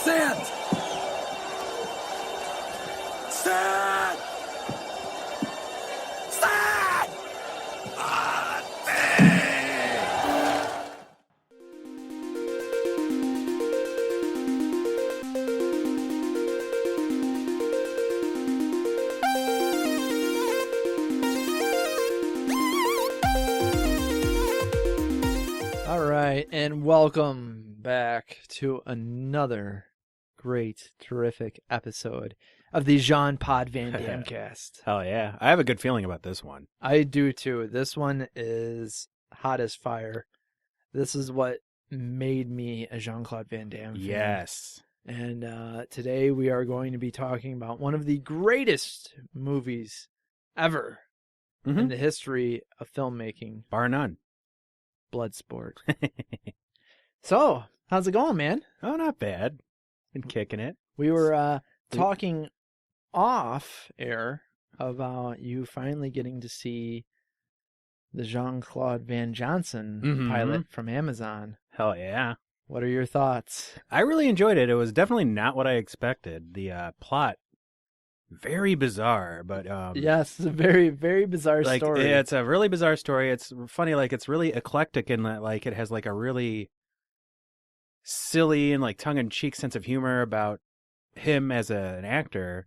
Stand! Stand! Stand! All right, and welcome back to another great, terrific episode of the Jean Pod Van Dam cast. Hell yeah. I have a good feeling about this one. I do too. This one is hot as fire. This is what made me a Jean-Claude Van Damme fan. Yes. And today we are going to be talking about one of the greatest movies ever in the history of filmmaking. Bar none. Bloodsport. So, how's it going, man? Oh, not bad. Been kicking it. We were talking off air about you finally getting to see the Jean-Claude Van Johnson pilot from Amazon. Hell yeah. What are your thoughts? I really enjoyed it. It was definitely not what I expected. The plot, very bizarre, but Yes, it's a very, very bizarre story. Yeah, it's a really bizarre story. It's funny, like it's really eclectic in that, like it has like a really silly and like tongue-in-cheek sense of humor about him as an actor,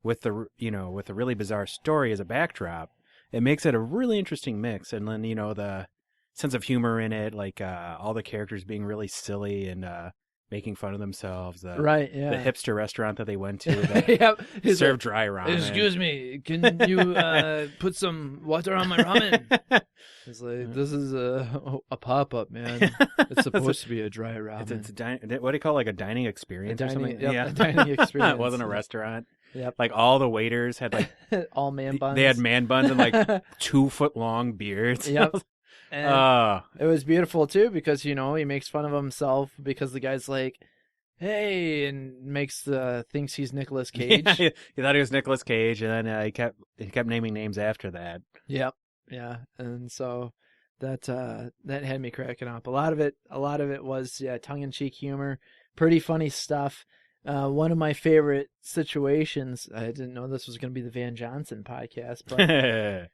with the with a really bizarre story as a backdrop. It makes it a really interesting mix, and then the sense of humor in it, like all the characters being really silly and making fun of themselves. Right, yeah. The hipster restaurant that they went to that Yep. served dry ramen. Excuse me, can you put some water on my ramen? It's like, this is a pop-up, man. It's supposed to be a dry ramen. What do you call it, like a dining experience or something? Yep, a dining experience. It wasn't a restaurant. Yep. Like all the waiters had like all man buns. They had man buns and like 2-foot-long beards. Yep. And it was beautiful too because he makes fun of himself because the guy's like, "Hey," and thinks he's Nicolas Cage. Yeah, he thought he was Nicolas Cage, and then he kept naming names after that. Yep, yeah, and so that had me cracking up. A lot of it was tongue-in-cheek humor, pretty funny stuff. One of my favorite situations. I didn't know this was going to be the Van Johnson podcast, but.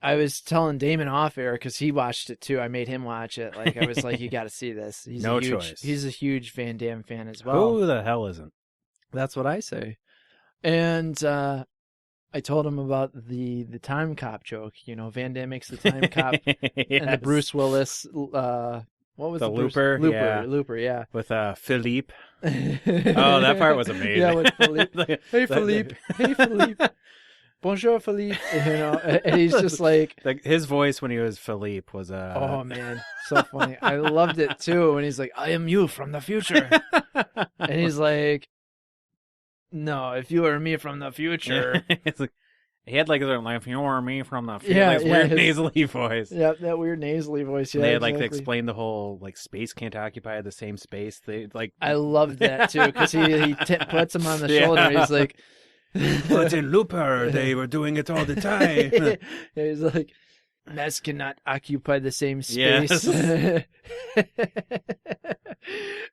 I was telling Damon off air because he watched it too. I made him watch it. Like I was like, "You got to see this." He's choice. He's a huge Van Damme fan as well. Who the hell isn't? That's what I say. And I told him about the time cop joke. Van Damme makes the time cop, Yes. and the Bruce Willis. What was the Bruce? Looper? Looper, yeah. With Philippe. Oh, that part was amazing. Yeah, with Philippe. Hey, Philippe. Hey, Philippe. Bonjour, Philippe. And he's just like his voice when he was Philippe was oh man, so funny. I loved it too when he's like, "I am you from the future," and he's like, "No, if you were me from the future." It's like, he had like if you were me from the future, Yeah, weird his nasally voice. Yep, that weird nasally voice. Yeah, They had exactly. to explain the whole like space can't occupy the same space. They like I loved that too because he puts him on the shoulder. He's like. But in Looper, they were doing it all the time. He's like, mass cannot occupy the same space. Yes.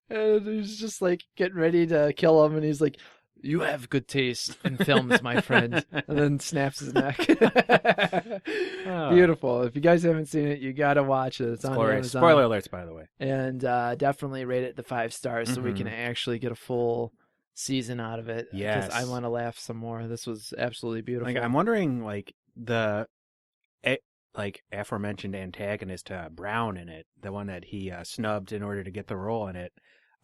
And he's just like getting ready to kill him, and he's like, "You have good taste in films, my friend," and then snaps his neck. Beautiful. If you guys haven't seen it, you gotta watch it. It's on Amazon. Spoiler alerts, by the way. And definitely rate it the 5 stars so we can actually get a full season out of it. Yes. Because I want to laugh some more. This was absolutely beautiful. Like, I'm wondering, like, the aforementioned antagonist Brown in it, the one that he snubbed in order to get the role in it.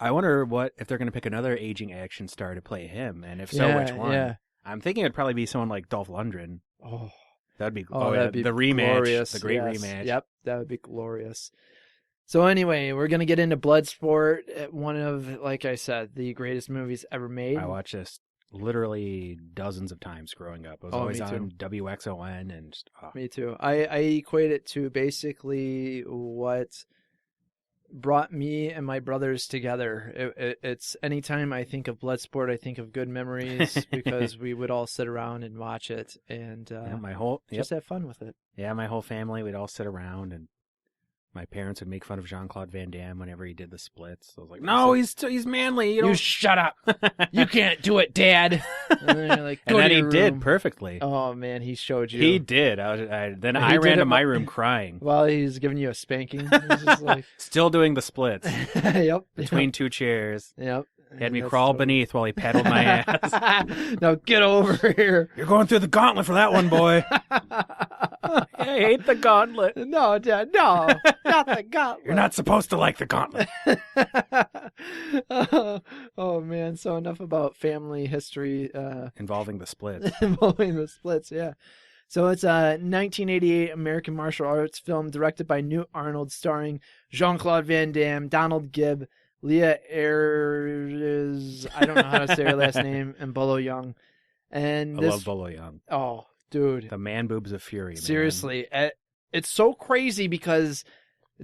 I wonder if they're going to pick another aging action star to play him, and if so, which one? Yeah. I'm thinking it'd probably be someone like Dolph Lundgren. Oh, that'd be that'd be the rematch, glorious. the great Yes. rematch. Yep, that would be glorious. So anyway, we're going to get into Bloodsport, one of, like I said, the greatest movies ever made. I watched this literally dozens of times growing up. It was always on WXON and Me too. I equate it to basically what brought me and my brothers together. It's anytime I think of Bloodsport, I think of good memories because we would all sit around and watch it and my whole just have fun with it. Yeah, my whole family, we'd all sit around and my parents would make fun of Jean-Claude Van Damme whenever he did the splits. I was like, no, he's manly. You shut up. You can't do it, Dad. And then, like, and then he did perfectly. Oh, man, he showed you. He did. Then I ran to my room crying. While he's giving you a spanking. He's just like... Still doing the splits. Yep. Between two chairs. Yep. He had me crawl beneath while he paddled my ass. Now get over here. You're going through the gauntlet for that one, boy. I hate the gauntlet. No, Dad, no. Not the gauntlet. You're not supposed to like the gauntlet. Oh, man. So enough about family history. Involving the splits. Involving the splits, yeah. So it's a 1988 American martial arts film directed by Newt Arnold, starring Jean-Claude Van Damme, Donald Gibb, Leah Ayres, I don't know how to say her last name, and Bolo Young. And I love Bolo Young. Oh, dude. The man boobs of fury, man. Seriously. It's so crazy because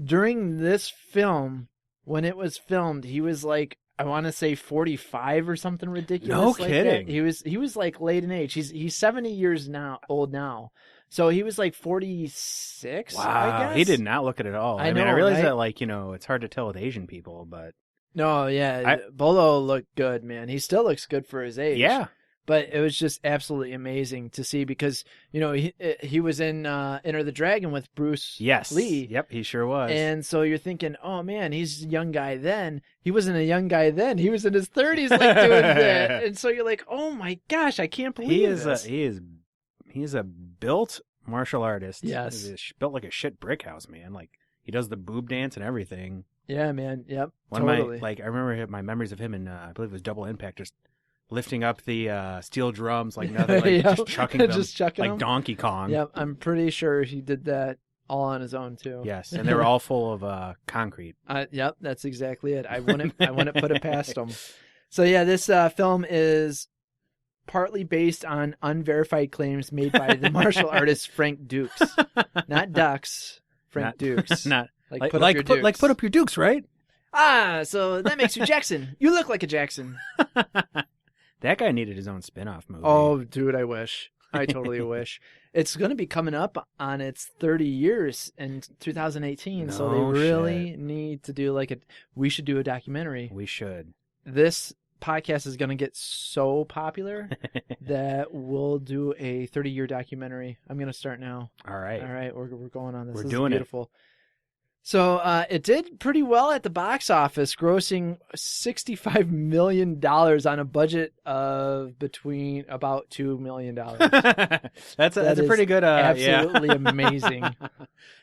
during this film, when it was filmed, he was like, I want to say 45 or something ridiculous. No like kidding. That. He was like late in age. He's 70 years old now. So he was like 46, wow, I guess. He did not look it at all. I mean, know, I realize right? that, like, you know, it's hard to tell with Asian people, but... No, yeah. Bolo looked good, man. He still looks good for his age. Yeah. But it was just absolutely amazing to see because, you know, he was in Enter the Dragon with Bruce Lee. Yep, he sure was. And so you're thinking, oh, man, he's a young guy then. He wasn't a young guy then. He was in his 30s like doing that. And so you're like, oh, my gosh, I can't believe this. He's a built martial artist. Yes. He's built like a shit brick house, man. Like, he does the boob dance and everything. Yeah, man. Yep. Totally. I remember my memories of him in, I believe it was Double Impact, just lifting up the steel drums like nothing, like yep. just chucking them, like them. Donkey Kong. Yep, I'm pretty sure he did that all on his own too. Yes, and they were all full of concrete. Yep, that's exactly it. I wouldn't put it past him. So yeah, this film is partly based on unverified claims made by the martial artist Frank Dukes, not Dux. Frank Dukes, not put up your Dukes, right? So that makes you Jackson. You look like a Jackson. That guy needed his own spin-off movie. Oh, dude, I wish. I totally wish. It's going to be coming up on its 30 years in 2018, so they really need to do we should do a documentary. We should. This podcast is going to get so popular that we'll do a 30-year documentary. I'm going to start now. All right. We're going on this. We're this doing is beautiful. So it did pretty well at the box office, grossing $65 million on a budget of between about $2 million. That's a pretty good, absolutely amazing.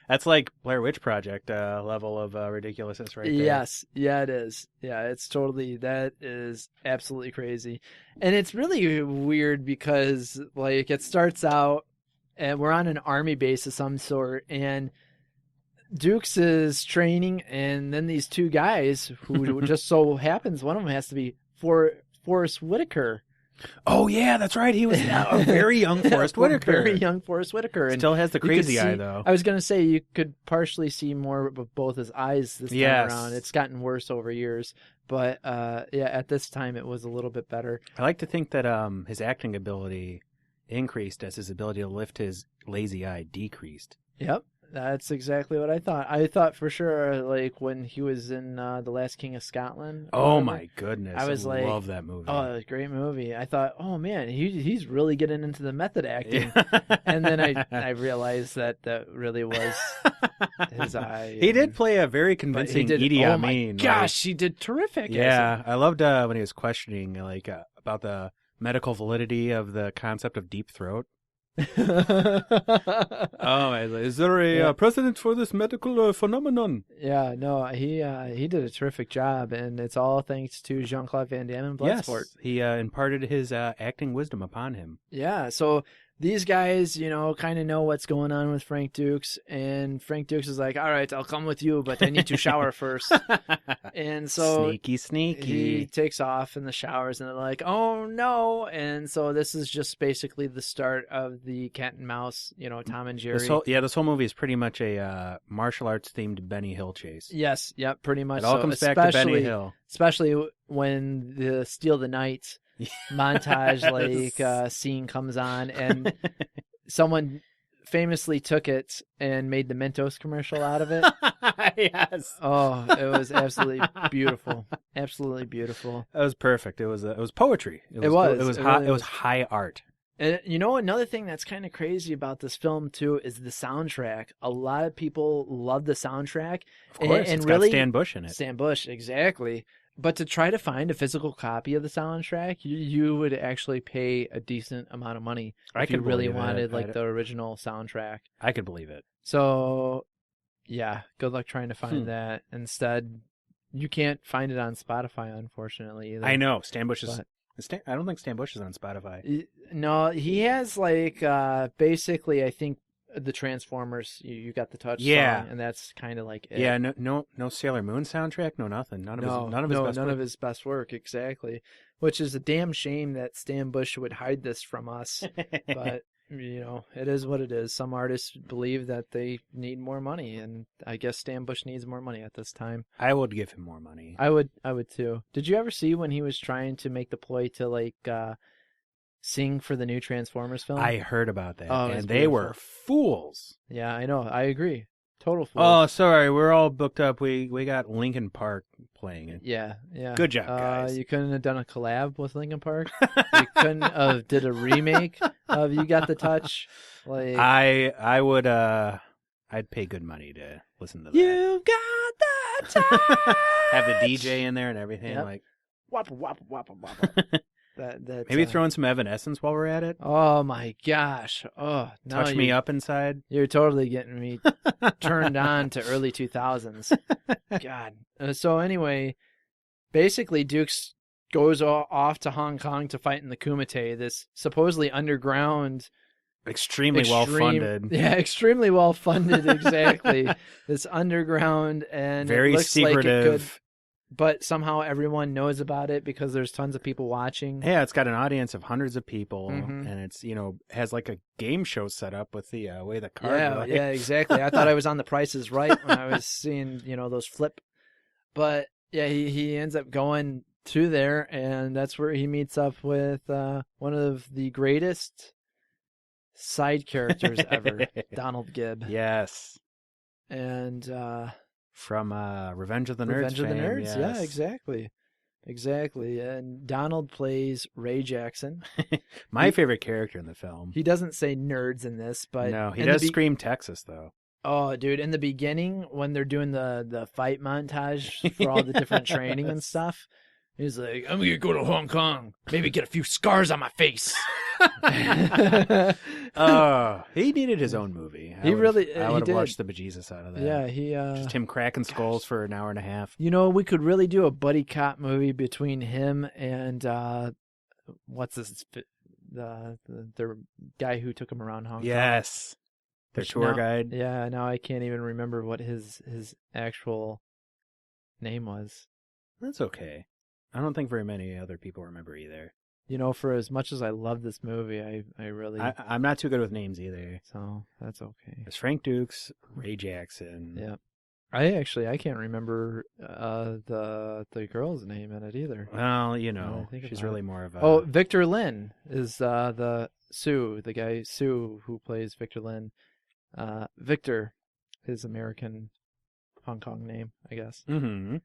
That's like Blair Witch Project level of ridiculousness right there. Yes. Yeah, it is. Yeah, that is absolutely crazy. And it's really weird because it starts out and we're on an army base of some sort and Dukes is training, and then these two guys who just so happens one of them has to be Forrest Whitaker. Oh yeah, that's right. He was a very young Forrest Whitaker. Very young Forrest Whitaker. And still has the crazy eye though. I was gonna say you could partially see more of both his eyes this time around. It's gotten worse over years, but at this time it was a little bit better. I like to think that his acting ability increased as his ability to lift his lazy eye decreased. Yep. That's exactly what I thought. I thought for sure, when he was in The Last King of Scotland. Oh my goodness! I love that movie. Oh, great movie! I thought, oh man, he's really getting into the method acting. And then I realized that really was his eye. He did play a very convincing Idi Amin. Oh my gosh, he did terrific. Yeah, I loved when he was questioning about the medical validity of the concept of deep throat. Is there a precedent for this medical phenomenon? Yeah, no, he did a terrific job, and it's all thanks to Jean-Claude Van Damme and Bloodsport. Yes, he imparted his acting wisdom upon him. Yeah, so these guys, kind of know what's going on with Frank Dukes, and Frank Dukes is like, all right, I'll come with you, but I need to shower first. And so sneaky. He takes off in the showers, and they're like, oh no. And so this is just basically the start of the cat and mouse, Tom and Jerry. This whole movie is pretty much a martial arts themed Benny Hill chase. Yes, yep, pretty much. It all comes back to Benny Hill. Especially when the Steal the Night montage scene comes on and someone famously took it and made the Mentos commercial out of it. Yes. Oh, it was absolutely beautiful. Absolutely beautiful. It was perfect. It was poetry. It was high art. And you know, another thing that's kind of crazy about this film too is the soundtrack. A lot of people love the soundtrack. Of course, and it's really, got Stan Bush in it. Stan Bush, exactly. But to try to find a physical copy of the soundtrack, you would actually pay a decent amount of money if you really wanted like the original soundtrack. I could believe it. So, yeah, good luck trying to find that. Instead, you can't find it on Spotify, unfortunately, either. I know. Stan Bush is... I don't think Stan Bush is on Spotify. No, he has like basically, I think the Transformers. You got the touch song, and that's kind of like it. Yeah. No Sailor Moon soundtrack. No nothing. None of his best work. Exactly. Which is a damn shame that Stan Bush would hide this from us. But you know, it is what it is. Some artists believe that they need more money, and I guess Stan Bush needs more money at this time. I would give him more money. I would too. Did you ever see when he was trying to make the ploy to like sing for the new Transformers film? I heard about that, and they beautiful. were fools. Yeah, I know. I agree. Total fools. Oh, sorry, we're all booked up. We got Linkin Park playing it. Yeah. Good job, guys. You couldn't have done a collab with Linkin Park. You couldn't have did a remake of "You Got the Touch." Like I would. I'd pay good money to listen to that. You got the touch. Have the DJ in there and everything. Yep. Like wappa wappa wappa wappa. That maybe throw in some Evanescence while we're at it. Oh my gosh! Oh, touch me up inside. You're totally getting me turned on to early 2000s. God. So anyway, basically, Dukes goes off to Hong Kong to fight in the Kumite, this supposedly underground, extremely well funded. Yeah, extremely well funded. Exactly. This underground and very it looks secretive. Like it could, but somehow everyone knows about it because there's tons of people watching. Yeah, it's got an audience of hundreds of people, Mm-hmm. and it's has like a game show set up with the way the card. Yeah, exactly. I thought I was on The Price is Right when I was seeing those flip. But yeah, he ends up going to there, and that's where he meets up with one of the greatest side characters ever, Donald Gibb. Yes, and from Revenge of the Nerds. Revenge of the Nerds. Yes. Yeah, exactly. And Donald plays Ray Jackson. My favorite character in the film. He doesn't say nerds in this, but no, he does scream Texas though. Oh, dude! In the beginning, when they're doing the fight montage for all the different training and stuff, he's like, "I'm gonna go to Hong Kong, maybe get a few scars on my face." Oh, he needed his own movie. I would have watched the bejesus out of that. Yeah, he just him cracking skulls for an hour and a half. We could really do a buddy cop movie between him and what's this? The guy who took him around Hong Kong. Yes. Their tour guide. Yeah, now I can't even remember what his actual name was. That's okay. I don't think very many other people remember either. For as much as I love this movie, I really... I'm not too good with names either. So, that's okay. There's Frank Dukes, Ray Jackson. Yeah. I can't remember the girl's name in it either. Well, she's really more of a... Oh, Victor Lin is the guy Sue who plays Victor Lin. Victor, his American Hong Kong name, I guess. Mm-hmm.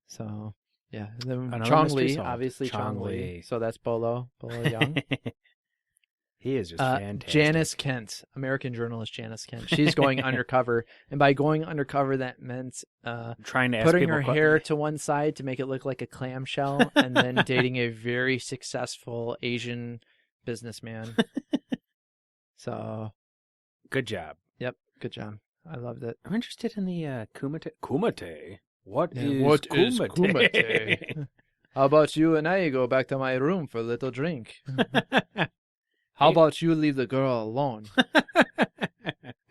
So, yeah. And then Chong Li, obviously Chong Li. So that's Bolo Young. He is just fantastic. Janice Kent, American journalist Janice Kent. She's going undercover. And by going undercover, that meant trying to putting her hair to one side to make it look like a clamshell and then dating a very successful Asian businessman. So... Good job. Yep, good job. I loved it. I'm interested in the Kumite. Kumite? What is Kumite? How about you and I go back to my room for a little drink? How about you leave the girl alone?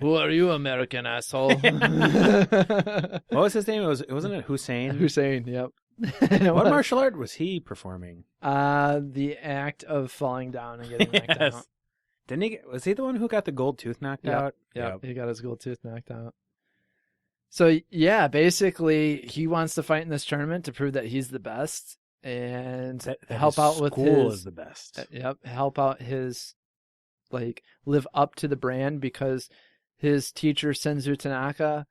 Who are you, American asshole? What was his name? Wasn't it Hussein? Hussein, yep. What martial art was he performing? The act of falling down and getting knocked out. Was he the one who got the gold tooth knocked out? Yeah, he got his gold tooth knocked out. So, yeah, basically, he wants to fight in this tournament to prove that he's the best and that help out with his... school is the best. Help out his like live up to the brand because his teacher Senzu Tanaka,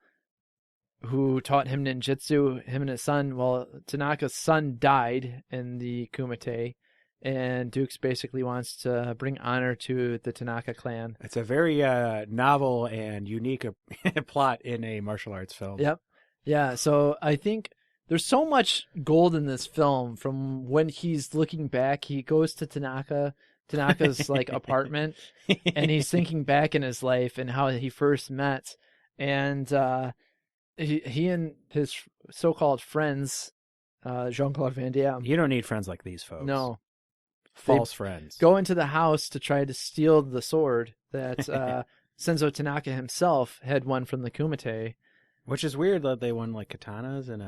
who taught him ninjutsu, him and his son, well, Tanaka's son died in the Kumite, and Dukes basically wants to bring honor to the Tanaka clan. It's a very novel and unique plot in a martial arts film. Yep. Yeah, so I think there's so much gold in this film. From when he's looking back, he goes to Tanaka's like apartment, and he's thinking back in his life and how he first met, and he and his so-called friends, Jean-Claude Van Damme. You don't need friends like these folks. No. False friends. Go into the house to try to steal the sword that Senzo Tanaka himself had won from the Kumite. Which is weird that they won like katanas and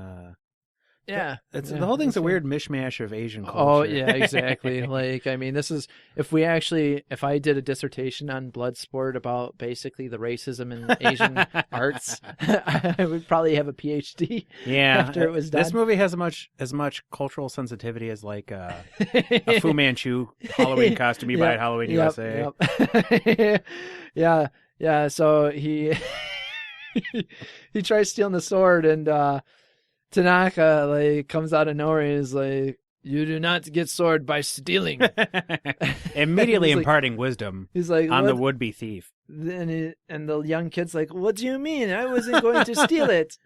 Yeah. the whole thing's a weird mishmash of Asian culture. Oh yeah, exactly. Like, I mean, this is if I did a dissertation on Bloodsport about basically the racism in Asian arts, I would probably have a PhD. Yeah, after it was done. This movie has as much cultural sensitivity as like a Fu Manchu Halloween costume you buy at Halloween USA. Yep. Yeah. So he tries stealing the sword, and Tanaka like comes out of nowhere and is like, "You do not get sword by stealing." Immediately He's imparting wisdom. He's like, on the would-be thief. And the young kid's like, "What do you mean? I wasn't going to steal it."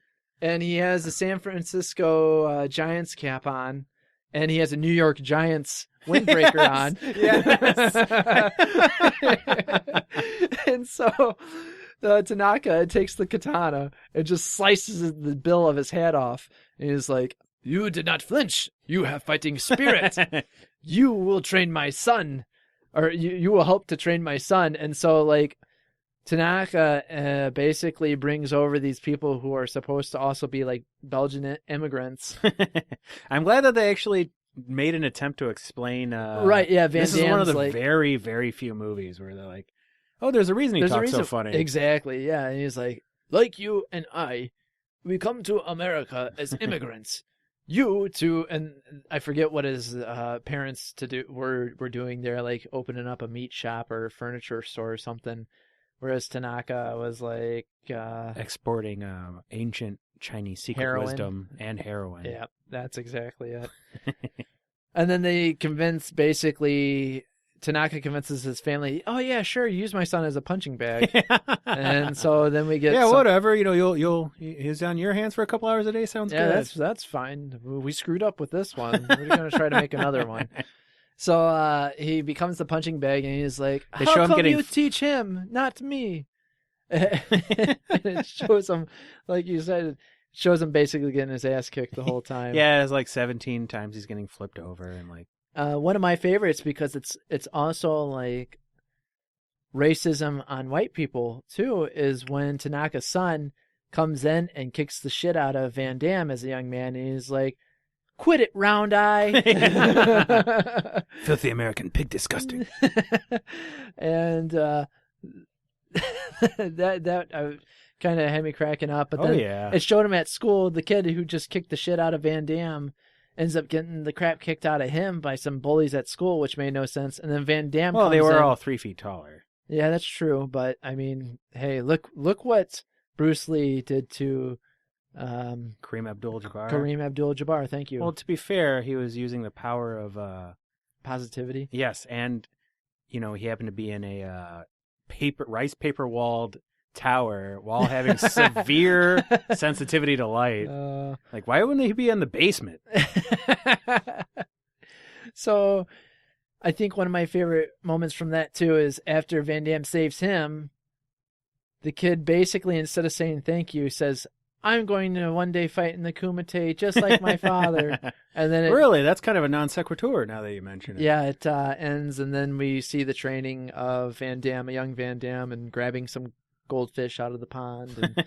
And he has a San Francisco Giants cap on, and he has a New York Giants windbreaker on. Yes. And so Tanaka takes the katana and just slices the bill of his head off. And he's like, "You did not flinch. You have fighting spirit. You will train my son, or you will help to train my son." And so, like, Tanaka basically brings over these people who are supposed to also be like Belgian immigrants. I'm glad that they actually made an attempt to explain. Right? Yeah, Van this Damme's is one of the like, very, very few movies where they're like, "Oh, there's a reason he talks so funny." Exactly. Yeah, and he's like you and I, we come to America as immigrants. You too, and I forget what his parents were doing there, like opening up a meat shop or furniture store or something. Whereas Tanaka was like exporting ancient Chinese secret heroin. wisdom and heroin. Yeah, that's exactly it. And then they Tanaka convinces his family, "Oh yeah, sure, use my son as a punching bag." And so then we get whatever, he's on your hands for a couple hours a day. Sounds good. Yeah, that's fine. We screwed up with this one. We're going to try to make another one. So he becomes the punching bag, and he's like, "How come you teach him, not me?" And it shows him, like you said, shows him basically getting his ass kicked the whole time. Yeah, it's like 17 times he's getting flipped over, and like. One of my favorites, because it's also like racism on white people too, is when Tanaka's son comes in and kicks the shit out of Van Damme as a young man, and he's like, "Quit it, round eye." Filthy American pig, disgusting. And that kind of had me cracking up. But then it showed him at school, the kid who just kicked the shit out of Van Damme ends up getting the crap kicked out of him by some bullies at school, which made no sense. And then Van Damme comes they were in. all 3 feet taller. Yeah, that's true. But I mean, hey, look what Bruce Lee did to Kareem Abdul-Jabbar. Thank you. Well, to be fair, he was using the power of positivity. Yes, and he happened to be in a rice paper walled tower while having severe sensitivity to light. Like, why wouldn't he be in the basement? So I think one of my favorite moments from that too is after Van Damme saves him, the kid basically, instead of saying thank you, says, "I'm going to one day fight in the Kumite just like my father." And then really, that's kind of a non sequitur now that you mention it. Yeah, it ends, and then we see the training of Van Damme, a young Van Damme, and grabbing some goldfish out of the pond and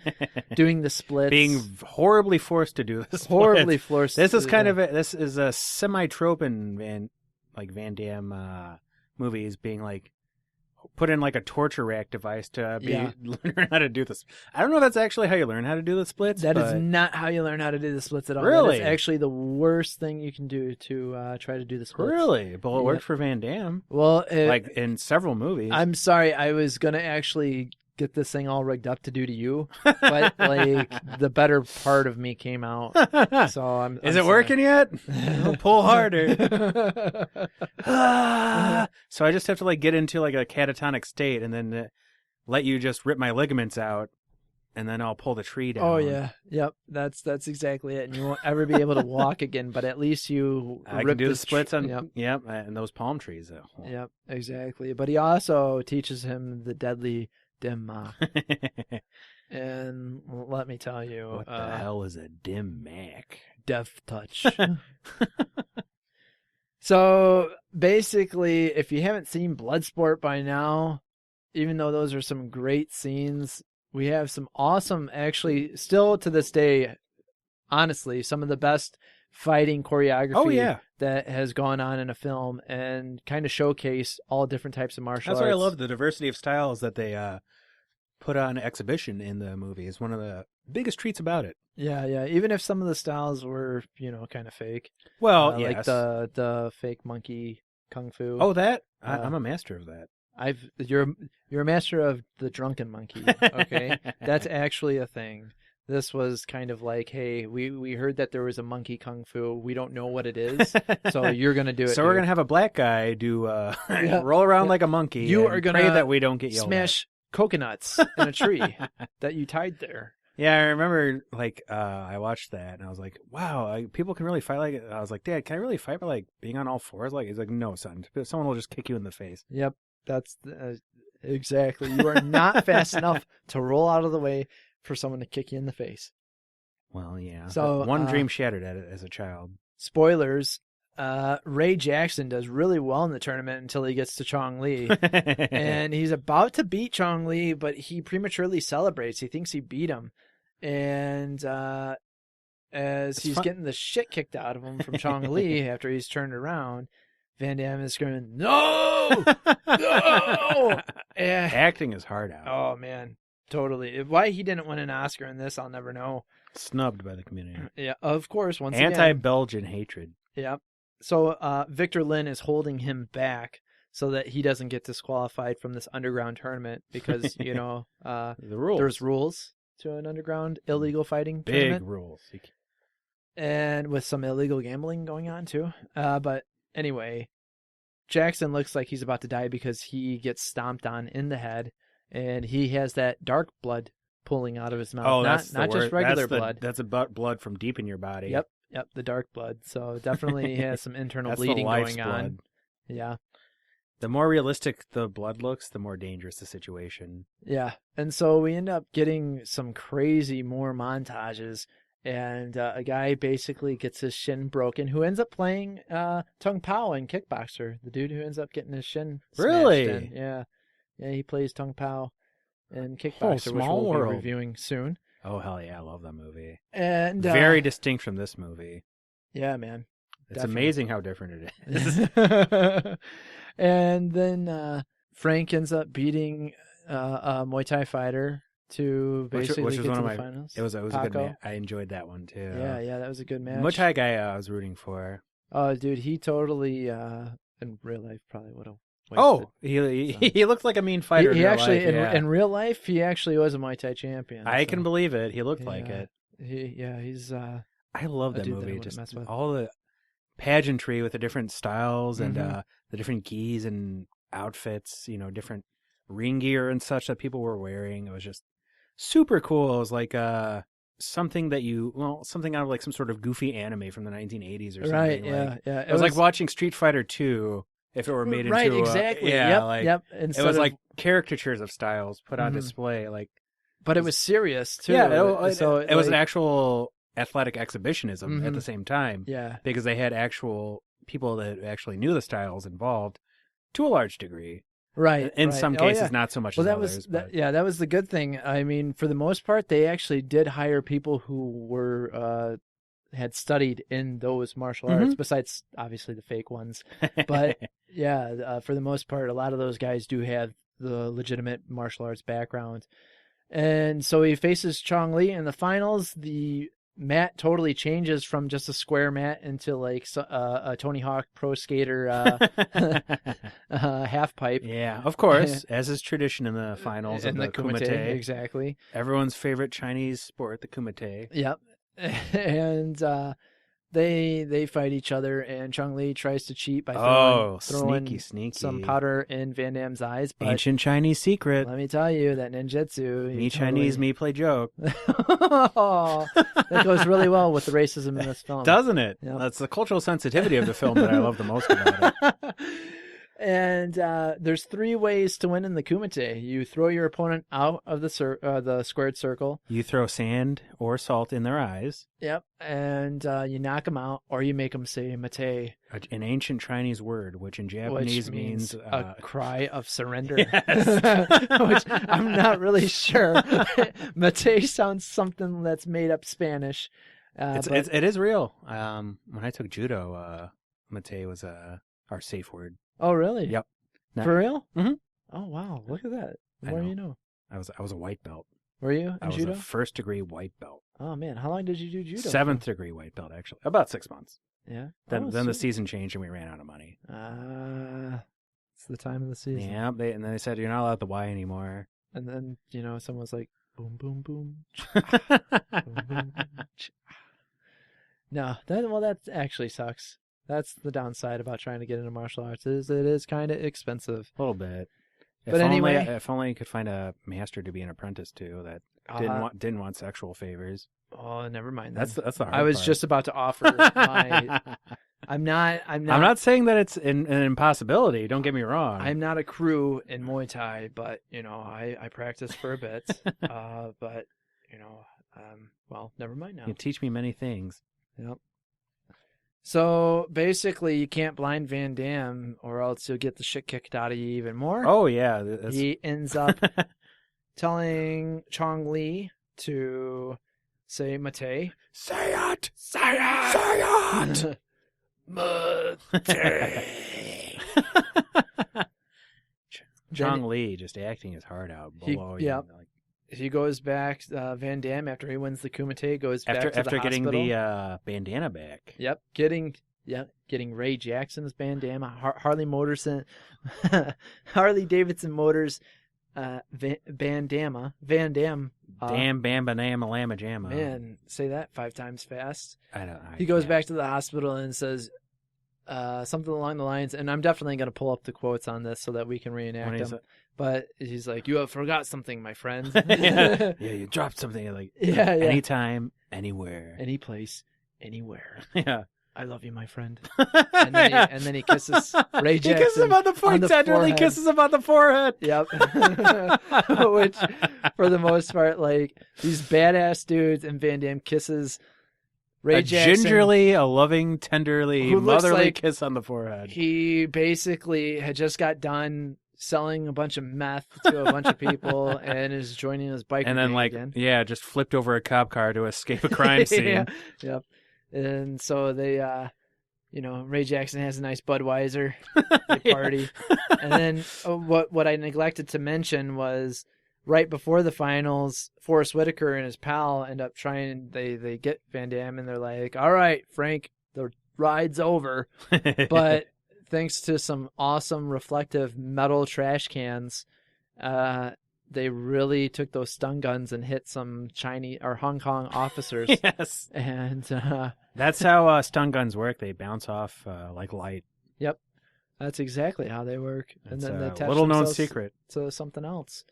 doing the splits, being horribly forced to do this. Horribly forced. This is this is a semi trope in Van Damme movies, being like put in like a torture rack device to Yeah. learn how to do this. I don't know if that's actually how you learn how to do the splits. That is but not how you learn how to do the splits at all. Really? That is actually the worst thing you can do to try to do the splits. Really? But it Yep. worked for Van Damme. Well, Like in several movies. I'm sorry, I was gonna actually get this thing all rigged up to do to you, but like the better part of me came out. So I'm. Is I'm it sorry. working yet? Pull harder. So I just have to like get into like a catatonic state and then let you just rip my ligaments out, and then I'll pull the tree down. Oh yeah, yep. That's exactly it. And you won't ever be able to walk again. But at least you. I can do the splits on. Yep. And those palm trees. Yep, exactly. But he also teaches him the deadly dimma. And let me tell you, What the hell is a dim mac? Death touch. So basically, if you haven't seen Bloodsport by now, even though those are some great scenes, we have some awesome, actually, still to this day, honestly, some of the best fighting choreography that has gone on in a film and kind of showcase all different types of martial arts. That's why I love the diversity of styles that they put on exhibition in the movie. Is one of the biggest treats about it. Yeah. Even if some of the styles were, kind of fake. Well, like yes. the fake monkey kung fu. Oh, that I'm a master of that. You're a master of the drunken monkey. Okay, that's actually a thing. This was kind of like, hey, we heard that there was a monkey kung fu. We don't know what it is, so you're gonna do it. So we're gonna have a black guy do roll around like a monkey. You are gonna pray that we don't get yelled smash coconuts in a tree that you tied there. Yeah, I remember like I watched that and I was like, wow, people can really fight like it. I was like, Dad, can I really fight by like being on all fours? Like he's like, no, son, someone will just kick you in the face. Yep, that's exactly. You are not fast enough to roll out of the way for someone to kick you in the face. Well, yeah. So one dream shattered at it as a child. Spoilers. Ray Jackson does really well in the tournament until he gets to Chong Li. And he's about to beat Chong Li, but he prematurely celebrates. He thinks he beat him. And as he's getting the shit kicked out of him from Chong Li after he's turned around, Van Damme is screaming, "No! No!" Acting is hard out. Oh, man. Totally. Why he didn't win an Oscar in this, I'll never know. Snubbed by the community. Yeah, of course. Once again. Anti-Belgian hatred. Yep. So Victor Lin is holding him back so that he doesn't get disqualified from this underground tournament because, the rules. There's rules to an underground illegal fighting Big tournament. rules. And with some illegal gambling going on too. But anyway, Jackson looks like he's about to die because he gets stomped on in the head and he has that dark blood pulling out of his mouth. Oh, not just regular blood. That's about blood from deep in your body. Yep, the dark blood. So definitely has some internal bleeding going on. Yeah. The more realistic the blood looks, the more dangerous the situation. Yeah. And so we end up getting some crazy more montages. And a guy basically gets his shin broken who ends up playing Tung Pao in Kickboxer. The dude who ends up getting his shin really smashed in. Yeah. Yeah, he plays Tung Pao in Kickboxer, which we'll be reviewing soon. Oh, hell yeah. I love that movie. And very distinct from this movie. Yeah, man. It's amazing how different it is. And then Frank ends up beating a Muay Thai fighter to basically which was get one to of the my finals. It was a good match. I enjoyed that one too. Yeah, that was a good match. Muay Thai guy I was rooting for. Oh, dude, he totally in real life probably would have. He looked like a mean fighter. He actually life, in real life he actually was a Muay Thai champion. I can believe it. He looked like it. He's. I love that movie. Just all the pageantry with the different styles and the different gis and outfits. Different ring gear and such that people were wearing. It was just super cool. It was like something something out of like some sort of goofy anime from the 1980s or something. Right. Yeah. It was like watching Street Fighter 2 if it were made into exactly. Yep. It was like caricatures of styles put on display. But it was serious too. Yeah. It was an actual athletic exhibitionism at the same time. Yeah. Because they had actual people that actually knew the styles involved to a large degree. Right. In some cases, not so much as others. That was the good thing. I mean, for the most part, they actually did hire people who were had studied in those martial arts, besides obviously the fake ones. But yeah, for the most part, a lot of those guys do have the legitimate martial arts background. And so he faces Chong Li in the finals. The mat totally changes from just a square mat into like a Tony Hawk Pro Skater half pipe. Yeah, of course, as is tradition in the finals of the Kumite. Exactly. Everyone's favorite Chinese sport, the Kumite. Yep. And they fight each other, and Chong Li tries to cheat by throwing sneaky. some powder in Van Damme's eyes. But ancient Chinese secret. let me tell you, that ninjutsu. Me Chinese, me play joke. That goes really well with the racism in this film. Doesn't it? Yep. That's the cultural sensitivity of the film that I love the most about it. And there's 3 ways to win in the Kumite. You throw your opponent out of the squared circle. You throw sand or salt in their eyes. Yep. And you knock them out, or you make them say mate. An ancient Chinese word, which in Japanese which means a cry of surrender. Yes. Which I'm not really sure. Mate sounds something that's made up Spanish. It is real. When I took judo, mate was our safe word. Oh, really? Yep. For real? Mm-hmm. Oh, wow. Look at that. The I more know. you know. I was a white belt. Were you in I was judo? a 1st degree white belt. Oh, man. How long did you do judo? 7th degree white belt, actually. About 6 months. Yeah. Then the season changed and we ran out of money. It's the time of the season. Yeah. And then they said, you're not allowed the Y anymore. And then, someone was like, boom, boom, boom. Boom, boom, boom. No, that actually sucks. That's the downside about trying to get into martial arts. It is kind of expensive. A little bit. But anyway, if only you could find a master to be an apprentice to that didn't want sexual favors. Oh, never mind. That's the hard I was part. just about to offer my. I'm not saying that it's an impossibility. Don't get me wrong. I'm not a crew in Muay Thai, but I practiced for a bit. But well, never mind now. You teach me many things. Yep. So basically, you can't blind Van Damme, or else you'll get the shit kicked out of you even more. Oh yeah, he ends up telling Chong Li to say mate. Say it! Say it! Say it! Mate! Chong Li just acting his heart out below. He goes back. Van Damme, after he wins the Kumite, goes back to the hospital. After getting the bandana back. Yep, getting Ray Jackson's bandana, Harley Davidson Motors bandana, Van Damme. Damn bam banama lama jamma. Man, say that 5 times fast. He goes back to the hospital and says something along the lines, and I'm definitely going to pull up the quotes on this so that we can reenact them. But he's like, "You have forgot something, my friend." Yeah, you dropped something. Like, yeah. Anytime, anywhere, any place, anywhere. Yeah. I love you, my friend. And then he kisses Ray Jackson. He kisses him on the forehead. Tenderly kisses him on the forehead. Yep. Which, for the most part, like, these badass dudes, and Van Damme kisses Ray Jackson. Gingerly, a loving, tenderly, motherly kiss on the forehead. He basically had just got done selling a bunch of meth to a bunch of people and is joining his biker and then gang again. Just flipped over a cop car to escape a crime scene. Yeah. Yep. And so they Ray Jackson has a nice Budweiser. They party. And then what I neglected to mention was right before the finals, Forrest Whitaker and his pal end up trying, they get Van Damme and they're like, "All right, Frank, the ride's over." But thanks to some awesome reflective metal trash cans, they really took those stun guns and hit some Chinese or Hong Kong officers. Yes. And that's how stun guns work. They bounce off like light. Yep. That's exactly how they work. That's and then they attach little known themselves secret to something else.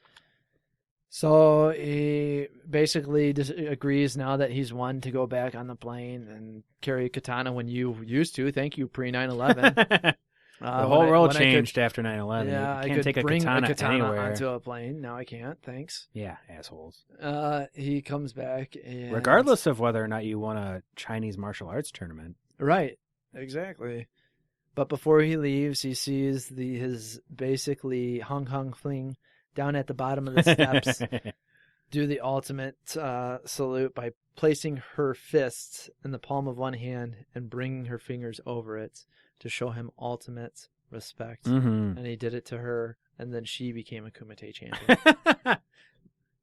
So he basically agrees now that he's won to go back on the plane and carry a katana when you used to. Thank you, pre 9/11. The whole world changed after 9/11. Yeah, you can't take a katana anywhere. onto a plane. Now I can't. Thanks. Yeah, assholes. He comes back, and regardless of whether or not you won a Chinese martial arts tournament. Right. Exactly. But before he leaves, he sees his basically Hong Kong fling down at the bottom of the steps do the ultimate salute by placing her fists in the palm of one hand and bringing her fingers over it to show him ultimate respect. Mm-hmm. And he did it to her, and then she became a Kumite champion.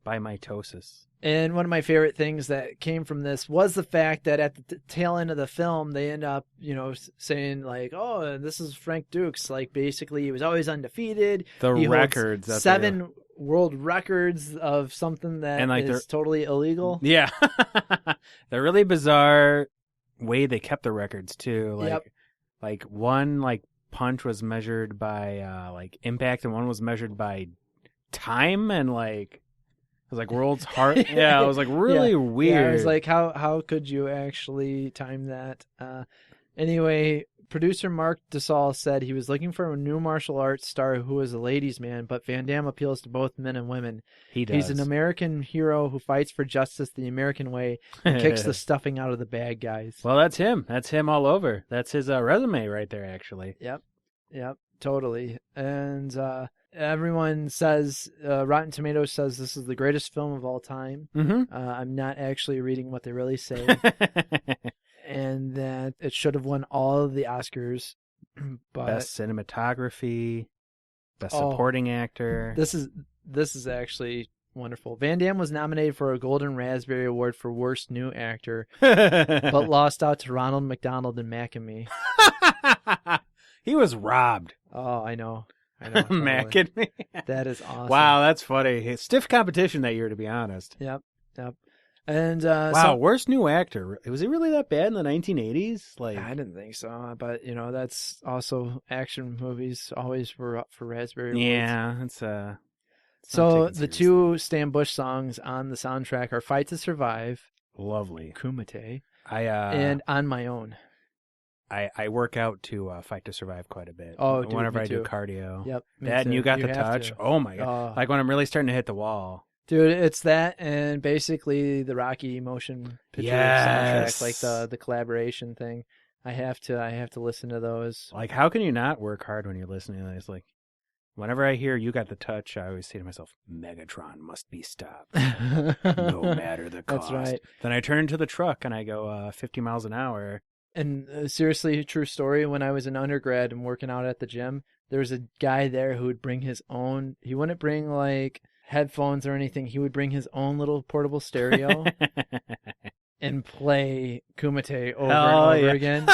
By mitosis. And one of my favorite things that came from this was the fact that at the tail end of the film, they end up, saying like, "Oh, this is Frank Dukes." Like basically, he was always undefeated. He Records, holds 7 world records of something that and, like, is totally illegal. Yeah, the really bizarre way they kept the records too. Like one punch was measured by impact, and one was measured by time, and it was like world's heart. Yeah, it was like really weird. Yeah, I was like, how could you actually time that? Anyway, producer Mark DeSalle said he was looking for a new martial arts star who was a ladies' man, but Van Damme appeals to both men and women. He does. He's an American hero who fights for justice the American way and kicks the stuffing out of the bad guys. Well, that's him. That's him all over. That's his resume right there, actually. Yep, totally. And everyone says, Rotten Tomatoes says this is the greatest film of all time. Mm-hmm. I'm not actually reading what they really say. And that it should have won all of the Oscars. But best cinematography, best supporting actor. This is actually wonderful. Van Damme was nominated for a Golden Raspberry Award for Worst New Actor, but lost out to Ronald McDonald and Mac and Me. He was robbed. Oh, I know. Mac and Me. That is awesome. Wow, that's funny. Stiff competition that year, to be honest. Yep. And wow, worst new actor. Was he really that bad in the 1980s? I didn't think so, but that's also action movies always were up for Raspberry Awards. Yeah, it's so the 2 Stan Bush songs on the soundtrack are "Fight to Survive," lovely, Kumite, and "On My Own." I work out to Fight to Survive quite a bit. Oh, whenever I do cardio. Yep. That and You Got the Touch. Oh my god! Like when I'm really starting to hit the wall. Dude, it's that and basically the Rocky motion picture soundtrack, like the collaboration thing. I have to listen to those. Like, how can you not work hard when you're listening to this? Like, whenever I hear You Got the Touch, I always say to myself, Megatron must be stopped, no matter the cost. That's right. Then I turn into the truck and I go 50 miles an hour. And seriously, true story, when I was an undergrad and working out at the gym, there was a guy there who would bring his own, he wouldn't bring headphones or anything. He would bring his own little portable stereo and play Kumite over and over again.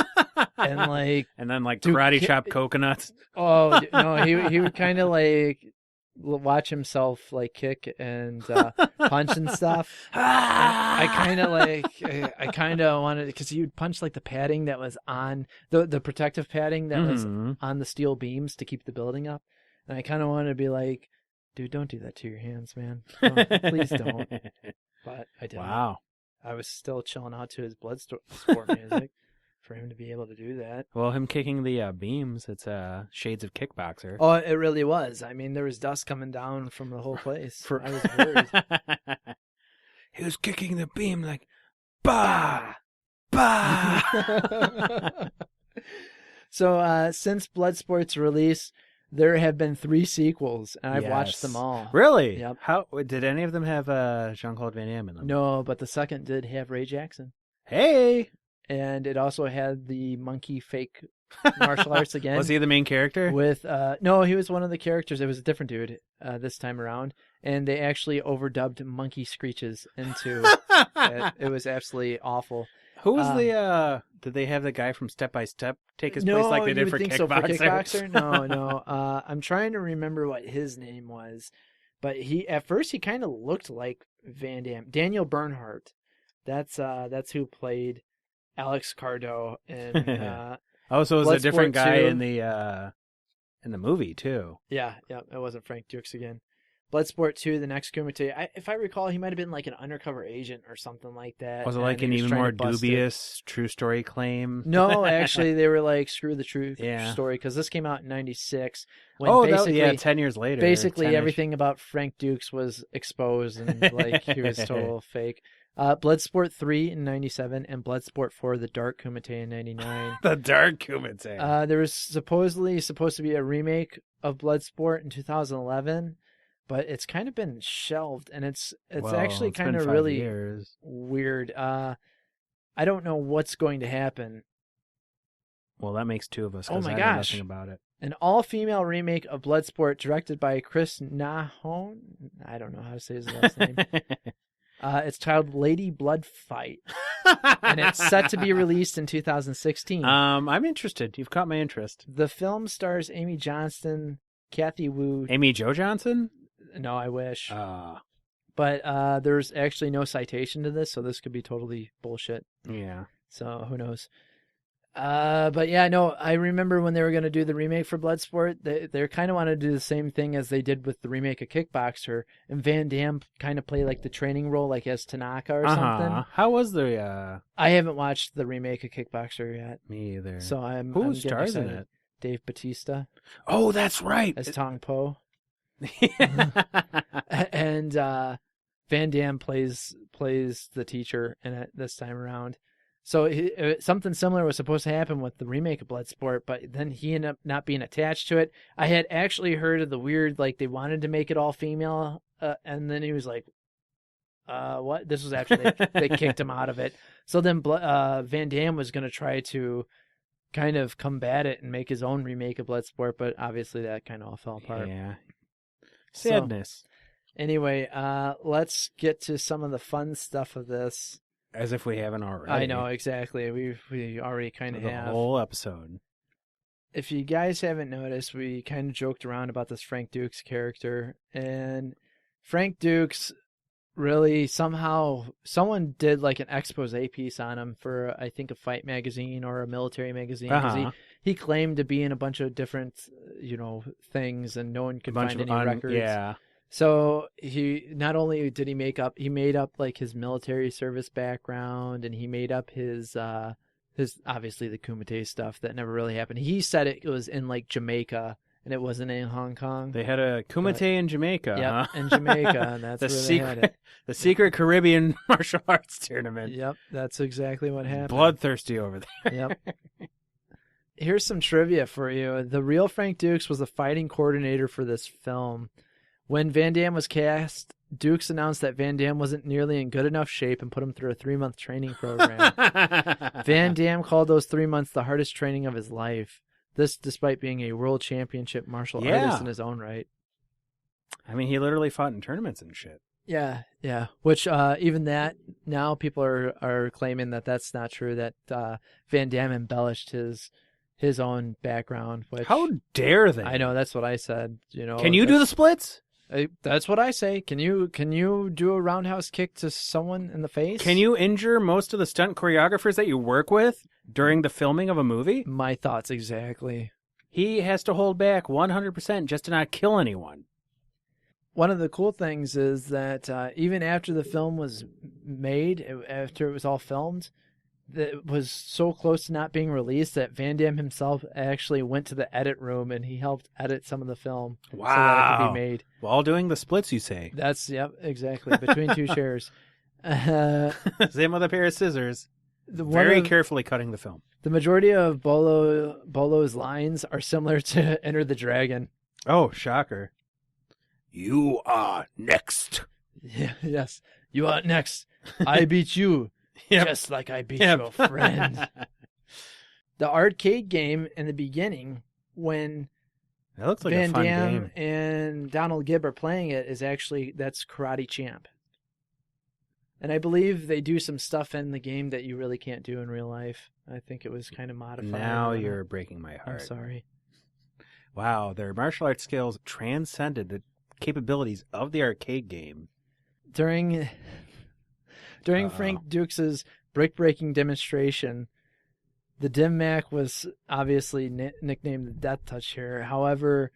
And then karate chop coconuts. Oh no, he would kind of watch himself kick and punch and stuff. I kind of wanted, because he would punch the padding that was on the protective padding that was on the steel beams to keep the building up, and I kind of wanted to be like, dude, don't do that to your hands, man. No, please don't. But I didn't. Wow. I was still chilling out to his Bloodsport music for him to be able to do that. Well, him kicking the beams, it's shades of kickboxer. Oh, it really was. I mean, there was dust coming down from the whole place. I was worried. He was kicking the beam like, bah, bah. So, since Bloodsport's release, there have been 3 sequels, and I've watched them all. Really? Yep. How did any of them have Jean-Claude Van Damme in them? No, but the second did have Ray Jackson. Hey! And it also had the monkey fake martial arts again. Was he the main character? No, he was one of the characters. It was a different dude this time around, and they actually overdubbed monkey screeches into it. It was absolutely awful. Who was did they have the guy from Step by Step take his place like they did for Kickboxer? So, for Kickboxer? No. I'm trying to remember what his name was, but at first he kind of looked like Van Damme. Daniel Bernhardt. That's who played Alex Cardo in so it was a different guy 2. in the movie too. Yeah, it wasn't Frank Dukes again. Bloodsport 2, the next Kumite. If I recall, he might have been an undercover agent or something like that. Was it an even more dubious true story claim? No, actually, they were screw the true story, because this came out in 96. When 10 years later. Basically, 10-ish. Everything about Frank Dukes was exposed, and he was total fake. Bloodsport 3 in 97 and Bloodsport 4, the Dark Kumite in 99. The Dark Kumite. There was supposedly supposed to be a remake of Bloodsport in 2011. But it's kind of been shelved, and it's actually kind of really weird. I don't know what's going to happen Well, that makes two of us. Oh 'Cause my I know gosh. nothing about it. An all-female remake of Bloodsport directed by Chris Nahon. I don't know how to say his last name. It's titled Lady Blood Fight, and it's set to be released in 2016. I'm interested. You've caught my interest. The film stars Amy Johnston, Kathy Wu. Amy Jo Johnson? No, I wish. But there's actually no citation to this, so this could be totally bullshit. Yeah. So who knows? But yeah, no, I remember when they were going to do the remake for Bloodsport, they kind of wanted to do the same thing as they did with the remake of Kickboxer, and Van Damme kind of play like the training role, like as Tanaka or something. How was the? I haven't watched the remake of Kickboxer yet. Me either. So Who stars in it? Dave Bautista. Oh, that's right. As Tong Po. And Van Damme plays the teacher in it this time around. So something similar was supposed to happen with the remake of Bloodsport, but then he ended up not being attached to it. I had actually heard of the weird, like they wanted to make it all female, and then he was like, what? This was after they kicked him out of it. So then Van Damme was going to try to kind of combat it and make his own remake of Bloodsport, but obviously that kind of all fell apart. Yeah. Sadness. So, anyway, let's get to some of the fun stuff of this. As if we haven't already. I know, exactly. We already kind of have. The whole episode. If you guys haven't noticed, we kind of joked around about this Frank Dukes character. And Frank Dukes really somehow, someone did like an expose piece on him for, I think, a fight magazine or a military magazine. 'Cause he claimed to be in a bunch of different, things, and no one could find any records. Yeah. So he not only did he made up like his military service background, and he made up his obviously the Kumite stuff that never really happened. He said it was in like Jamaica and it wasn't in Hong Kong. They had a Kumite in Jamaica. Yep, in Jamaica, and that's where they had it. The secret Caribbean martial arts tournament. Yep, that's exactly what happened. Bloodthirsty over there. Yep. Here's some trivia for you. The real Frank Dukes was the fighting coordinator for this film. When Van Damme was cast, Dukes announced that Van Damme wasn't nearly in good enough shape and put him through a 3-month training program. Van Damme called those 3 months the hardest training of his life. This despite being a world championship martial artist in his own right. I mean, he literally fought in tournaments and shit. Yeah. Which even that, now people are claiming that that's not true, that Van Damme embellished his own background. Which, how dare they? I know, that's what I said. Can you do the splits? That's what I say. Can you do a roundhouse kick to someone in the face? Can you injure most of the stunt choreographers that you work with during the filming of a movie? My thoughts exactly. He has to hold back 100% just to not kill anyone. One of the cool things is that even after the film was made, after it was all filmed, it was so close to not being released that Van Damme himself actually went to the edit room and he helped edit some of the film. Wow. So that it could be made. While doing the splits, you say? Yep, exactly. Between two chairs. Same with a pair of scissors. Very carefully cutting the film. The majority of Bolo's lines are similar to Enter the Dragon. Oh, shocker. You are next. Yeah, yes. You are next. I beat you. Yep. Just like I beat your friend. The arcade game in the beginning, when that looks like Van a fun Damme game. and Donald Gibb are playing it, that's Karate Champ. And I believe they do some stuff in the game that you really can't do in real life. I think it was kind of modified. Now you're breaking my heart. I'm sorry. Wow, their martial arts skills transcended the capabilities of the arcade game. During Frank Dukes' brick-breaking demonstration, the Dim Mac was obviously nicknamed the Death Touch here. However,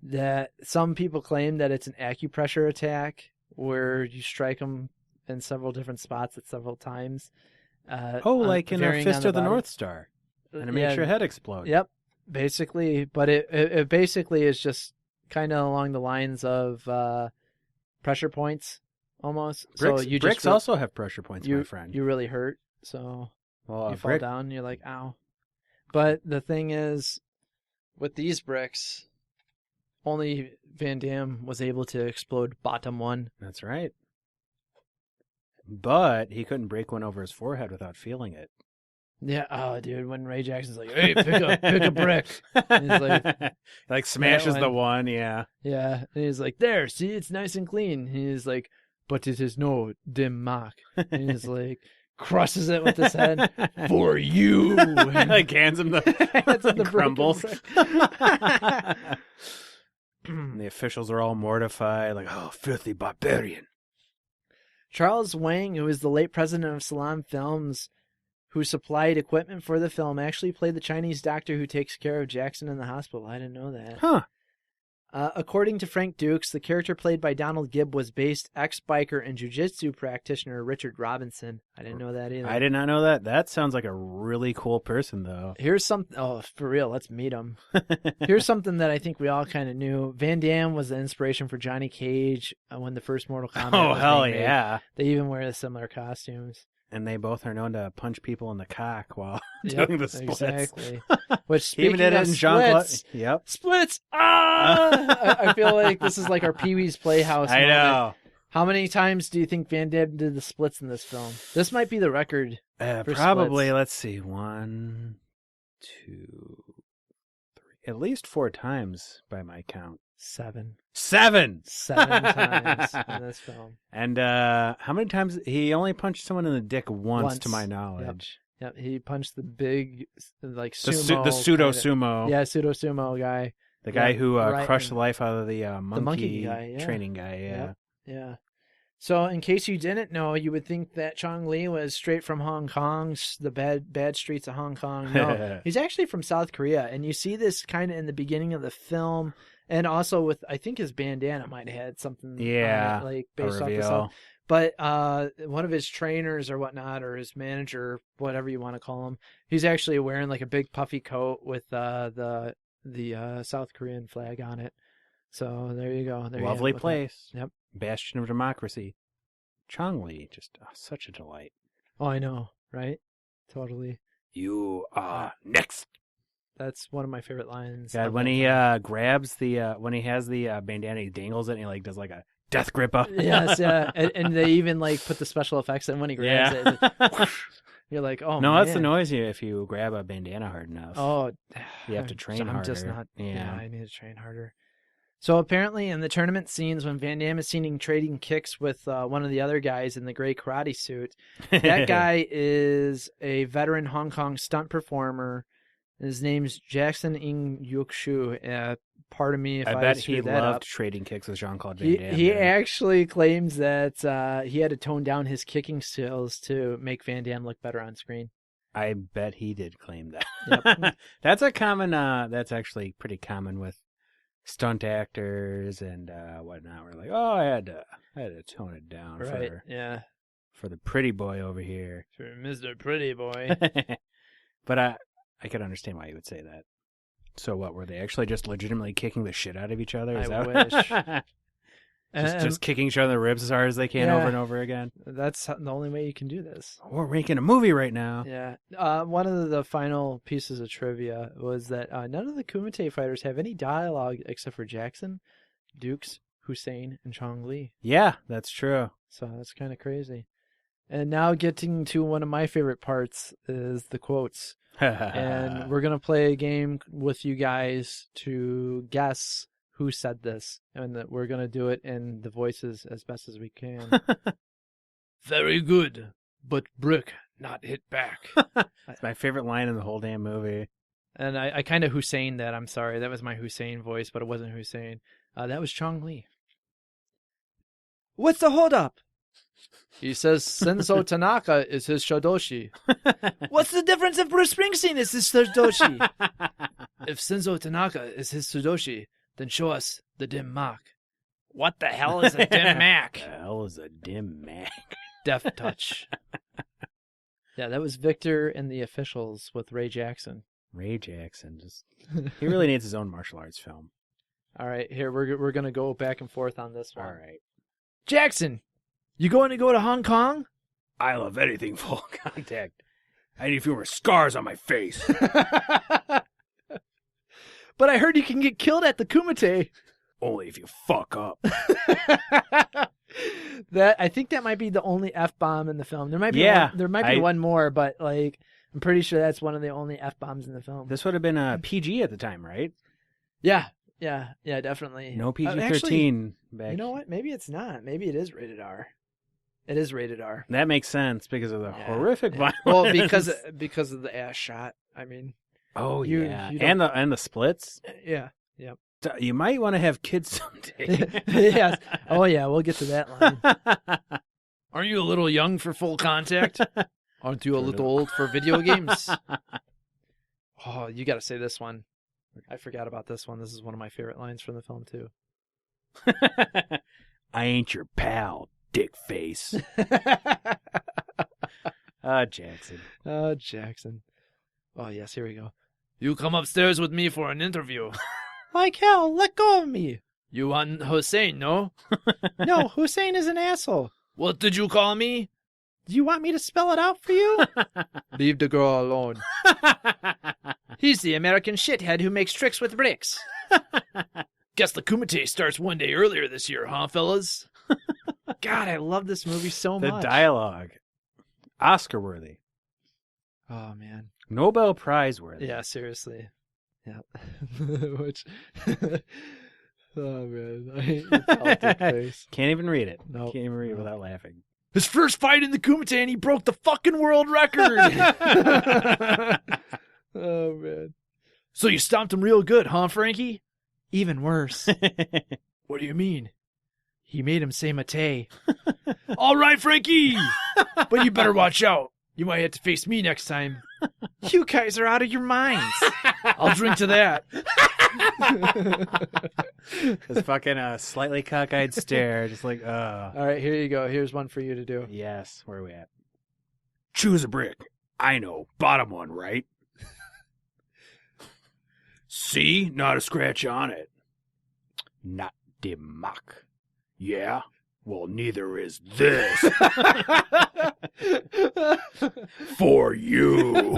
that some people claim that it's an acupressure attack where you strike them in several different spots at several times. Like in a Fist of the North Star. And it makes your head explode. Yep, basically. But it basically is just kind of along the lines of pressure points. Almost. Bricks also have pressure points, my friend. You really hurt, so you fall down and you're like, ow. But the thing is, with these bricks, only Van Damme was able to explode bottom one. That's right. But he couldn't break one over his forehead without feeling it. Yeah. Oh, dude, when Ray Jackson's like, "Hey, pick a brick," and he's like smashes that the one. one. Yeah. yeah, and he's like, "There, see, it's nice and clean." And he's like, "But it is no dim mark." And he's like, crushes it with his head for you. Like hands him the crumbles. And the officials are all mortified, like, "Oh, filthy barbarian." Charles Wang, who is the late president of Salon Films, who supplied equipment for the film, actually played the Chinese doctor who takes care of Jackson in the hospital. I didn't know that. Huh. According to Frank Dukes, the character played by Donald Gibb was based ex-biker and jiu-jitsu practitioner Richard Robinson. I didn't know that either. I did not know that. That sounds like a really cool person, though. Here's something. Oh, for real, let's meet him. Here's something that I think we all kind of knew. Van Damme was the inspiration for Johnny Cage when the first Mortal Kombat was hell being made. yeah. They even wear the similar costumes. And they both are known to punch people in the cock while Yep, doing the splits. Exactly. Which, He even speaking did it of in Jean-Claude. splits, Yep. splits. I feel like this is like our Pee-wee's Playhouse I moment. know. How many times do you think Van Damme did the splits in this film? This might be the record. For Probably, splits. let's see, 1, 2, 3, at least 4 times by my count. 7. 7! 7 times in this film. And how many times? He only punched someone in the dick once to my knowledge. Yep, he punched the big, like, The sumo. pseudo sumo. Yeah, pseudo sumo guy. The guy who right crushed in- the life out of the monkey guy, yeah. training guy. Yeah. Yeah. So, in case you didn't know, you would think that Chong Li was straight from Hong Kong, the bad streets of Hong Kong. No, he's actually from South Korea, and you see this kind of in the beginning of the film, and also with, I think his bandana might have had something, Yeah, on it, like based a off the reveal. song. But one of his trainers or whatnot, or his manager, whatever you want to call him, he's actually wearing like a big puffy coat with the South Korean flag on it. So there you go. There you Lovely have it with place. that. Yep. Bastion of democracy. Chong Li, just such a delight. Oh, I know, right? Totally. You are next. That's one of my favorite lines. God, of when that he film. grabs when he has the bandana, he dangles it and he like does like a death grip up. Yes, yeah, and they even like put the special effects in when he grabs it. Yeah. You're like, oh No, man. that's the noise if you grab a bandana hard enough. Oh, You have to train I'm just harder. not. Yeah. I need to train harder. So apparently, in the tournament scenes, when Van Damme is seen trading kicks with one of the other guys in the gray karate suit, that guy is a veteran Hong Kong stunt performer. His name's Jackson Ng Yuk Shu. Pardon me if I bet he screwed that loved up. trading kicks with Jean-Claude Van Damme. He actually claims that he had to tone down his kicking skills to make Van Damme look better on screen. I bet he did claim that. Yep. That's a common. That's actually pretty common with stunt actors and whatnot. We're like, oh, I had to tone it down Right, yeah. for the pretty boy over here. For Mr. Pretty Boy. But I could understand why you would say that. So what, were they actually just legitimately kicking the shit out of each other? Is I that wish. just kicking each other in the ribs as hard as they can Yeah. over and over again? That's the only way you can do this. We're making a movie right now. Yeah. One of the final pieces of trivia was that none of the Kumite fighters have any dialogue except for Jackson, Dukes, Hussein, and Chong Li. Yeah, that's true. So that's kind of crazy. And now getting to one of my favorite parts is the quotes. And we're going to play a game with you guys to guess who said this. And that we're going to do it in the voices as best as we can. Very good, but brick not hit back. It's my favorite line in the whole damn movie. And I kind of Hussein that. I'm sorry. That was my Hussein voice, but it wasn't Hussein. That was Chong Li. What's the holdup? He says Senzo Tanaka is his Shodoshi. What's the difference if Bruce Springsteen is his Shodoshi? If Senzo Tanaka is his Shodoshi, then show us the dim mark. What the hell is a dim mac? The hell is a dim mac? Death touch. Yeah, that was Victor and the Officials with Ray Jackson. Ray Jackson, he really needs his own martial arts film. All right, here we're gonna go back and forth on this one. All right. Jackson, you going to go to Hong Kong? I love anything full contact. I need fewer scars on my face. But I heard you can get killed at the Kumite. Only if you fuck up. That I think that might be the only F-bomb in the film. There might be Yeah, one, there might be one more, but like I'm pretty sure that's one of the only F-bombs in the film. This would have been PG at the time, right? Yeah, definitely. No PG-13 actually, back. You know what? Maybe it's not. Maybe it is rated R. It is rated R. That makes sense because of the horrific violence. Well, because of the ass shot. I mean. Oh you and the splits. Yeah. You might want to have kids someday. Yes. Oh yeah, we'll get to that line. Aren't you a little young for full contact? Aren't you a little old for video games? Oh, you got to say this one. I forgot about this one. This is one of my favorite lines from the film too. I ain't your pal, dick face. Jackson. Jackson. Oh yes, here we go. You come upstairs with me for an interview. Like hell, let go of me. You want Hussein, no? No, Hussein is an asshole. What did you call me? Do you want me to spell it out for you? Leave the girl alone. He's the American shithead who makes tricks with bricks. Guess the Kumite starts one day earlier this year, huh, fellas? God, I love this movie so The much. dialogue. Oscar worthy. Oh, man. Nobel Prize worthy. Yeah, seriously. Yeah. Which... Oh, man. I hate your politic face. Can't even read it. Nope. Can't even read it without laughing. His first fight in the Kumite, and he broke the fucking world record. Oh, man. So you stomped him real good, huh, Frankie? Even worse. What do you mean? He made him say Mate. All right, Frankie. But you better watch out. You might have to face me next time. You guys are out of your minds. I'll drink to that. This fucking slightly cockeyed stare, just like, All right, here you go. Here's one for you to do. Yes, where are we at? Choose a brick. I know. Bottom one, right? See? Not a scratch on it. Not de mock. Yeah? Well, neither is this. For you.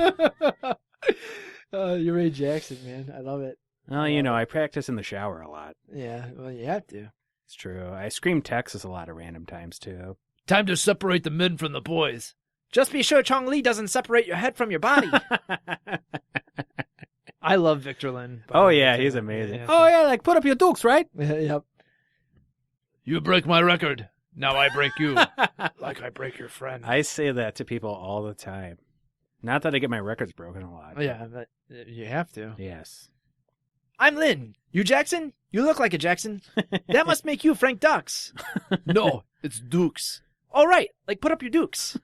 You're Ray Jackson, man. I love it. Oh, you know, I practice in the shower a lot. Yeah, well, you have to. It's true. I scream Texas a lot of random times, too. Time to separate the men from the boys. Just be sure Chong Li doesn't separate your head from your body. I love Victor Lin. Oh, yeah, he's amazing. Yeah. Oh, yeah, like, put up your dukes, right? Yep. You break my record. Now I break you. Like I break your friend. I say that to people all the time. Not that I get my records broken a lot. Oh, yeah, but you have to. Yes. I'm Lin. You Jackson? You look like a Jackson. That must make you Frank Dux. No, it's Dukes. All right, like put up your dukes.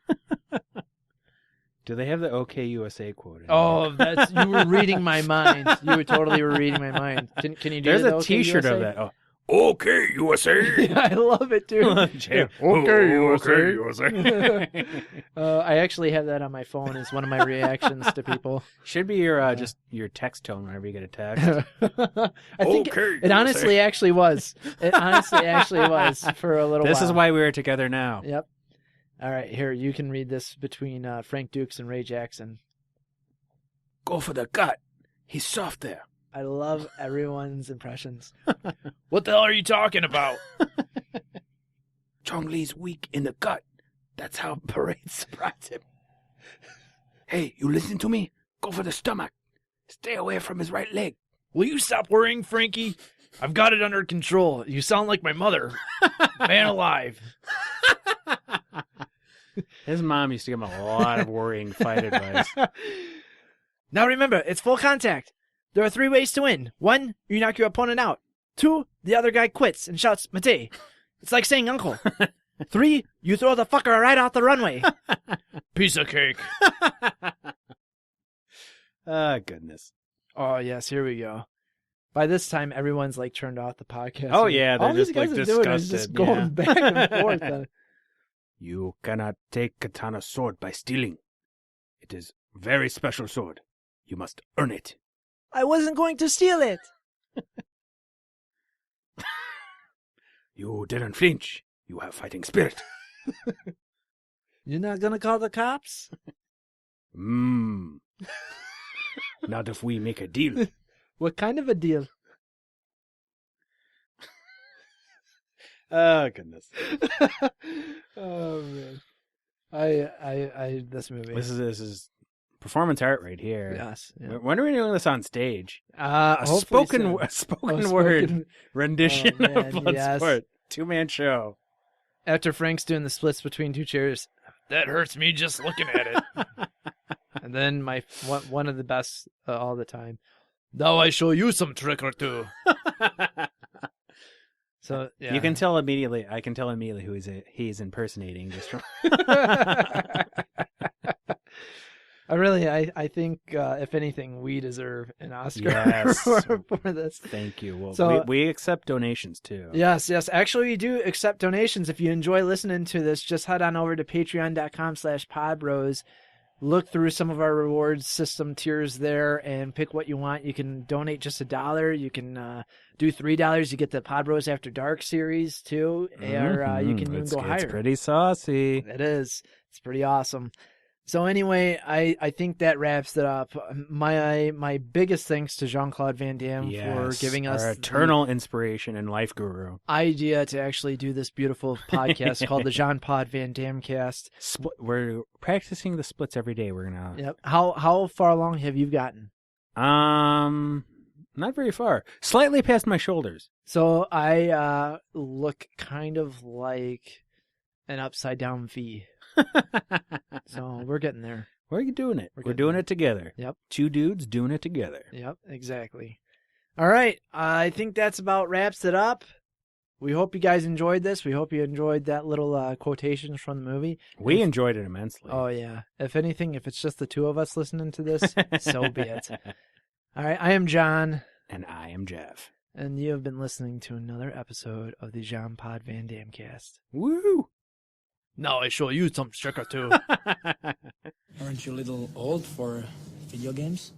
Do they have the OK USA quote? In Oh, that's you were reading my mind. You were totally reading my mind. Can you do There's the a OK T-shirt USA? of that. Oh, Okay, USA. I love it, dude. Jay, Okay, USA. USA. I actually have that on my phone as one of my reactions to people. Should be your just your text tone whenever you get a text. I think Okay, it honestly actually was. It honestly actually was for a little while. This is why we're together now. Yep. All right, here, you can read this between Frank Dukes and Ray Jackson. Go for the gut. He's soft there. I love everyone's impressions. What the hell are you talking about? Chong Li's weak in the gut. That's how Parade surprised him. Hey, you listen to me? Go for the stomach. Stay away from his right leg. Will you stop worrying, Frankie? I've got it under control. You sound like my mother. Man alive. His mom used to give him a lot of worrying fight advice. Now remember, it's full contact. There are 3 ways to win. 1, you knock your opponent out. 2, the other guy quits and shouts Mate. It's like saying uncle. 3, you throw the fucker right off the runway. Piece of cake. Goodness. Oh, yes, here we go. By this time, everyone's like turned off the podcast. Oh, yeah, they're all these just, guys like, are doing is just disgusted, going yeah. back and forth. You cannot take katana sword by stealing. It is very special sword. You must earn it. I wasn't going to steal it. You didn't flinch. You have fighting spirit. You're not going to call the cops? Not if we make a deal. What kind of a deal? Oh, goodness. Oh man, I this movie. This is performance art right here. Yes. Yeah. When are we doing this on stage? A Spoken word rendition Oh, of man, yes. Bloodsport. 2-man show. After Frank's doing the splits between two chairs, that hurts me just looking at it. And then my one of the best all the time. Now I show you some trick or two. So yeah. You can tell immediately. I can tell immediately who he's impersonating just from. I think if anything, we deserve an Oscar Yes. for this. Thank you. Well, So- we accept donations too. Yes. Actually, we do accept donations. If you enjoy listening to this, just head on over to patreon.com/podbros. Look through some of our rewards system tiers there and pick what you want. You can donate just $1. You can do $3. You get the Podbros After Dark series too, or you can even go higher. It's pretty saucy. It is. It's pretty awesome. So anyway, I think that wraps it up. My biggest thanks to Jean-Claude Van Damme for giving us our eternal inspiration and life guru. the idea to actually do this beautiful podcast called the Jean-Claude Van Damme Cast. We're practicing the splits every day. We're gonna. Yep. How far along have you gotten? Not very far. Slightly past my shoulders. So I look kind of like an upside down V. So we're getting there. Where are you doing it? We're getting doing there. it together. Yep. Two dudes doing it together. Yep, exactly. All right. I think that's about wraps it up. We hope you guys enjoyed this. We hope you enjoyed that little quotations from the movie. We enjoyed it immensely. Oh, yeah. If anything, if it's just the two of us listening to this, so be it. All right. I am John. And I am Jeff. And you have been listening to another episode of the Jean-Claude Van Damme Cast. Woo! Now I show you some trick or two. Aren't you a little old for video games?